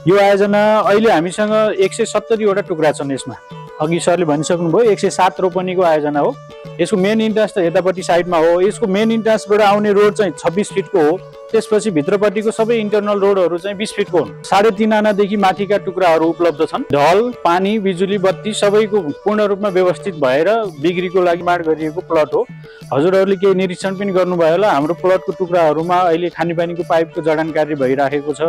यो आयोजना अहिले हामीसँग 170 वटा टुक्रा छन् यसमा। अघि सरले भनिसक्नुभयो 107 रोपनीको आयोजना हो। यसको मेन इन्ट्रान्स त यतापट्टि साइडमा हो। यसको मेन इन्ट्रान्सबाट आउने रोड चाहिँ 26 फिटको हो। त्यसपछि भित्रपट्टिको सबै इन्टरनल रोडहरू चाहिँ 20 फिटको हुन्। 3.5 आनादेखि माथिका टुक्राहरू उपलब्ध छन्। ढल, पानी, बिजुली, बत्ती सबैको पूर्ण रूपमा व्यवस्थित भएर बिक्रीको लागि निर्माण गरिएको प्लट हो। हजुरहरूले केही निरीक्षण पनि गर्नुभयो होला। हाम्रो प्लटको टुक्राहरूमा अहिले खानेपानीको पाइपको जडान कार्य भइराखेको छ।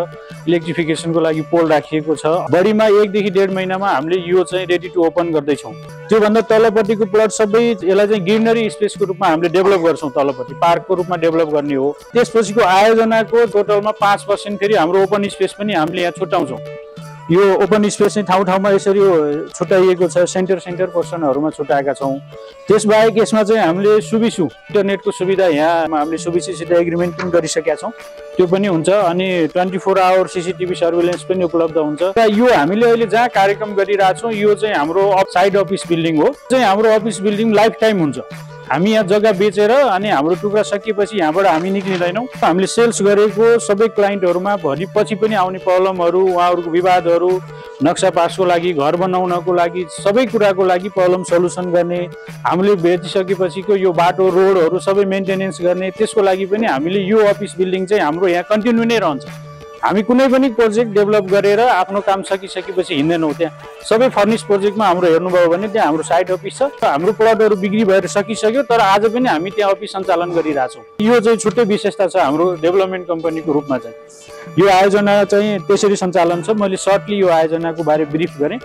इलेक्ट्रिफिकेसनको लागि पोल राखिएको छ। बढीमा 1 देखि 1.5 महिनामा हामीले यो चाहिँ रेडी टु ओपन गर्दैछौँ। त्योभन्दा तलपट्टिको प्लट सबै यसलाई चाहिँ ग्रिनरी स्पेसको रूपमा हामीले डेभलप गर्छौँ। तलपट्टि पार्कको रूपमा डेभलप गर्ने हो। त्यसपछिको आयोजनाको टोटलमा 5% फेरि हाम्रो ओपन स्पेस पनि हामीले यहाँ छुट्याउँछौँ। यो ओपन स्पेस चाहिँ ठाउँ ठाउँमा यसरी छुट्याइएको छ। सेन्टर पोर्सनहरूमा छुट्याएका छौँ। त्यसबाहेक यसमा चाहिँ हामीले सुबिसु इन्टरनेटको सुविधा यहाँ हामीले सुबिसुसित एग्रिमेन्ट पनि गरिसकेका छौँ। त्यो पनि हुन्छ। अनि 24 आवर CCTV सर्भिलेन्स पनि उपलब्ध हुन्छ। र यो हामीले अहिले जहाँ कार्यक्रम गरिरहेछौँ यो चाहिँ हाम्रो साइड अफिस बिल्डिङ हो। चाहिँ हाम्रो अफिस बिल्डिङ लाइफ टाइम हुन्छ। हामी यहाँ जग्गा बेचेर अनि हाम्रो टुक्रा सकिएपछि यहाँबाट हामी निक्लिँदैनौँ। हामीले सेल्स गरेको सबै क्लाइन्टहरूमा भोलि पछि पनि आउने प्रब्लमहरू, उहाँहरूको विवादहरू, नक्सा पासको लागि, घर बनाउनको लागि, सबै कुराको लागि प्रब्लम सल्युसन गर्ने, हामीले बेचिसकेपछिको यो बाटो रोडहरू सबै मेन्टेनेन्स गर्ने, त्यसको लागि पनि हामीले यो अफिस बिल्डिङ चाहिँ हाम्रो यहाँ कन्टिन्यू नै रहन्छ। हामी कुनै पनि प्रोजेक्ट डेभलप गरेर आफ्नो काम सकिसकेपछि हिँड्दैनौँ। त्यहाँ सबै फर्निस प्रोजेक्टमा हाम्रो हेर्नुभयो भने त्यहाँ हाम्रो साइड अफिस छ। हाम्रो प्लटहरू बिक्री भएर सकिसक्यो, तर आज पनि हामी त्यहाँ अफिस सञ्चालन गरिरहेछौँ। यो चाहिँ छुट्टै विशेषता छ हाम्रो डेभलपमेन्ट कम्पनीको रूपमा चाहिँ। यो आयोजना चाहिँ त्यसरी सञ्चालन छ। मैले सर्टली यो आयोजनाको बारे ब्रिफ गरेँ।